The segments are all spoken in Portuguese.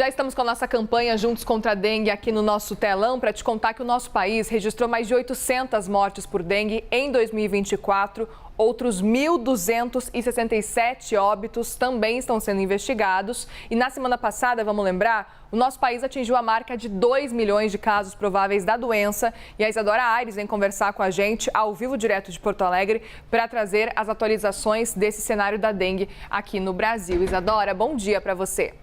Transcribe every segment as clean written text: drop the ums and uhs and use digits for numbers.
Já estamos com a nossa campanha Juntos contra a Dengue aqui no nosso telão para te contar que o nosso país registrou mais de 800 mortes por dengue em 2024. Outros 1.267 óbitos também estão sendo investigados. E na semana passada, vamos lembrar, o nosso país atingiu a marca de 2 milhões de casos prováveis da doença. E a Isadora Aires vem conversar com a gente ao vivo direto de Porto Alegre para trazer as atualizações desse cenário da dengue aqui no Brasil. Isadora, bom dia para você.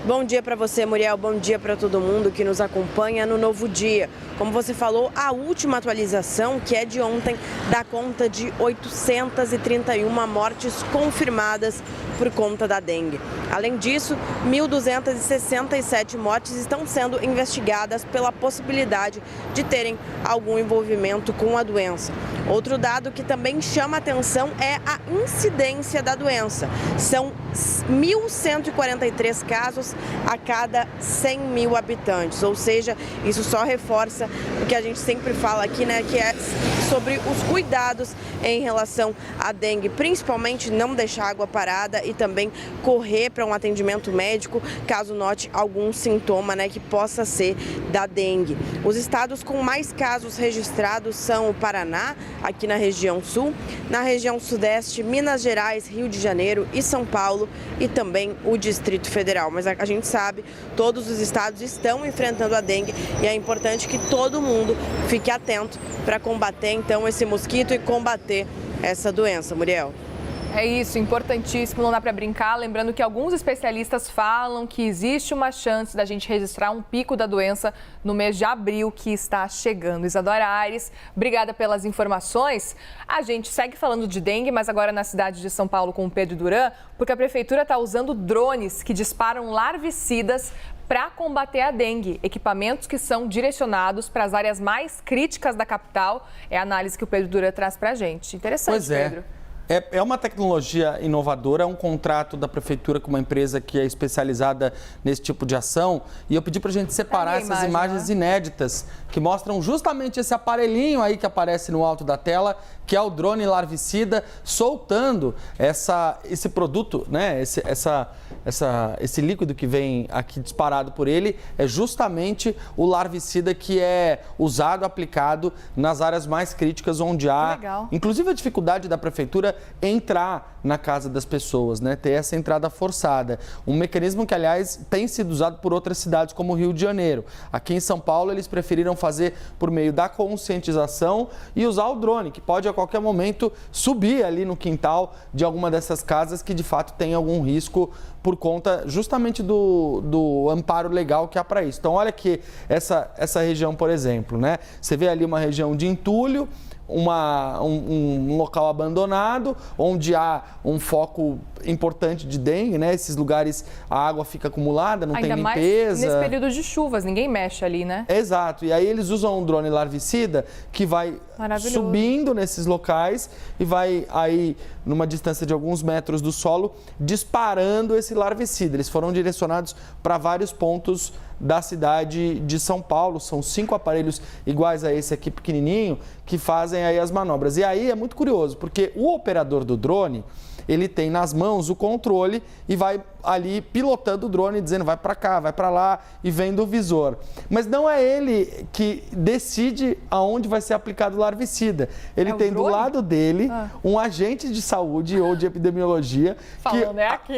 Bom dia para você, Muriel. Bom dia para todo mundo que nos acompanha no Novo Dia. Como você falou, a última atualização, que é de ontem, dá conta de 831 mortes confirmadas por conta da dengue. Além disso, 1.267 mortes estão sendo investigadas pela possibilidade de terem algum envolvimento com a doença. Outro dado que também chama atenção é a incidência da doença. São 1.143 casos a cada 100 mil habitantes, ou seja, isso só reforça o que a gente sempre fala aqui, né, que é sobre os cuidados em relação à dengue, principalmente não deixar água parada e também correr para um atendimento médico caso note algum sintoma, né, que possa ser da dengue. Os estados com mais casos registrados são o Paraná, aqui na região sul, na região sudeste, Minas Gerais, Rio de Janeiro e São Paulo e também o Distrito Federal. Mas a gente sabe, todos os estados estão enfrentando a dengue e é importante que todo mundo fique atento para combater então esse mosquito e combater essa doença, Muriel. É isso, importantíssimo, não dá para brincar. Lembrando que alguns especialistas falam que existe uma chance da gente registrar um pico da doença no mês de abril que está chegando. Isadora Aires, obrigada pelas informações. A gente segue falando de dengue, mas agora na cidade de São Paulo com o Pedro Duran, porque a prefeitura está usando drones que disparam larvicidas para combater a dengue. Equipamentos que são direcionados para as áreas mais críticas da capital. É a análise que o Pedro Duran traz para a gente. Interessante, pois é. Pedro. É uma tecnologia inovadora, é um contrato da prefeitura com uma empresa que é especializada nesse tipo de ação. E eu pedi para a gente separar essas imagens inéditas que mostram justamente esse aparelhinho aí que aparece no alto da tela, que é o drone larvicida, soltando esse produto, né? Esse líquido que vem aqui disparado por ele é justamente o larvicida que é usado, aplicado nas áreas mais críticas onde há, inclusive a dificuldade da prefeitura entrar na casa das pessoas, né? Ter essa entrada forçada. Um mecanismo que, aliás, tem sido usado por outras cidades como o Rio de Janeiro. Aqui em São Paulo, eles preferiram fazer por meio da conscientização e usar o drone, que pode a qualquer momento subir ali no quintal de alguma dessas casas que de fato tem algum risco por conta justamente do amparo legal que há para isso. Então, olha aqui essa região, por exemplo, né? Você vê ali uma região de entulho, um local abandonado, onde há um foco importante de dengue, né? Esses lugares a água fica acumulada, não tem limpeza. Ainda mais nesse período de chuvas, ninguém mexe ali, né? Exato, e aí eles usam um drone larvicida que vai subindo nesses locais e vai aí numa distância de alguns metros do solo disparando esse larvicida. Eles foram direcionados para vários pontos da cidade de São Paulo. São 5 aparelhos iguais a esse aqui pequenininho que fazem aí as manobras. E aí é muito curioso, porque o operador do drone, ele tem nas mãos o controle e vai ali pilotando o drone, dizendo vai para cá, vai para lá e vendo o visor. Mas não é ele que decide aonde vai ser aplicado o larvicida. Ele tem do lado dele um agente de saúde ou de epidemiologia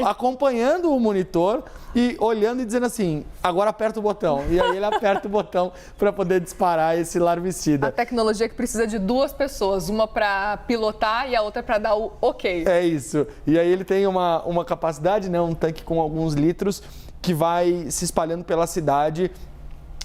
acompanhando o monitor e olhando e dizendo assim, agora aperta o botão. E aí ele aperta o botão para poder disparar esse larvicida. A tecnologia que precisa de 2 pessoas, uma para pilotar e a outra para dar o ok. É isso. E aí ele tem uma capacidade, né, um tanque com alguns litros que vai se espalhando pela cidade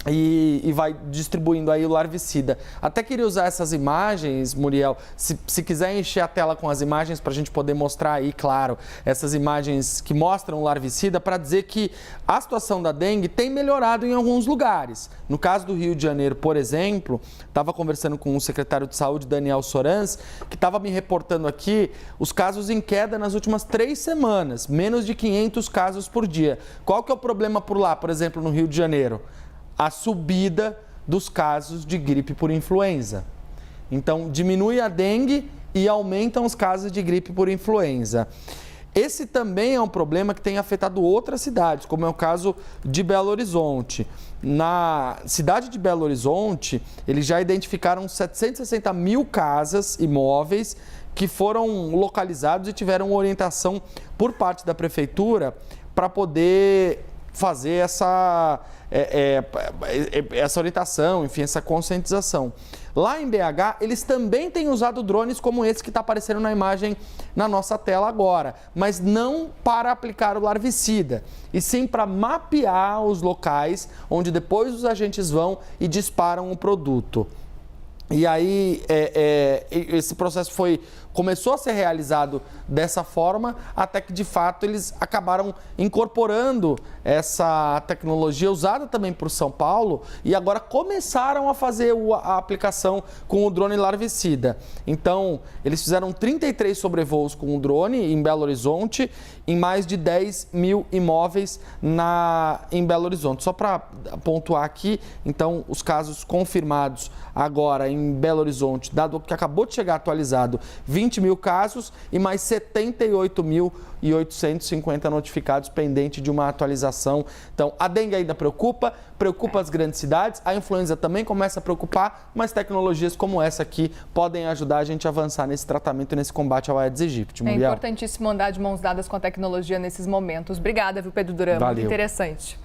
e vai distribuindo aí o larvicida. Até queria usar essas imagens, Muriel, se quiser encher a tela com as imagens para a gente poder mostrar aí, claro, essas imagens que mostram o larvicida, para dizer que a situação da dengue tem melhorado em alguns lugares. No caso do Rio de Janeiro, por exemplo, estava conversando com o secretário de Saúde, Daniel Sorans, que estava me reportando aqui os casos em queda nas últimas 3 semanas, menos de 500 casos por dia. Qual que é o problema por lá, por exemplo, no Rio de Janeiro? A subida dos casos de gripe por influenza. Então, diminui a dengue e aumentam os casos de gripe por influenza. Esse também é um problema que tem afetado outras cidades, como é o caso de Belo Horizonte. Na cidade de Belo Horizonte, eles já identificaram 760 mil casas, imóveis, que foram localizados e tiveram orientação por parte da prefeitura para poder fazer essa orientação, enfim, essa conscientização. Lá em BH, eles também têm usado drones como esse que está aparecendo na imagem na nossa tela agora, mas não para aplicar o larvicida, e sim para mapear os locais onde depois os agentes vão e disparam o produto. E aí, esse processo começou a ser realizado dessa forma, até que, de fato, eles acabaram incorporando essa tecnologia usada também por São Paulo e agora começaram a fazer a aplicação com o drone larvicida. Então, eles fizeram 33 sobrevoos com o drone em Belo Horizonte, em mais de 10 mil imóveis em Belo Horizonte. Só para pontuar aqui, então, os casos confirmados agora em Belo Horizonte, dado que acabou de chegar atualizado, 20 mil casos e mais 78.850 notificados pendente de uma atualização. Então, a dengue ainda preocupa as grandes cidades, a influenza também começa a preocupar, mas tecnologias como essa aqui podem ajudar a gente a avançar nesse tratamento e nesse combate ao Aedes aegypti. É importantíssimo andar de mãos dadas com a tecnologia nesses momentos. Obrigada, viu, Pedro Duran? Valeu. Muito interessante.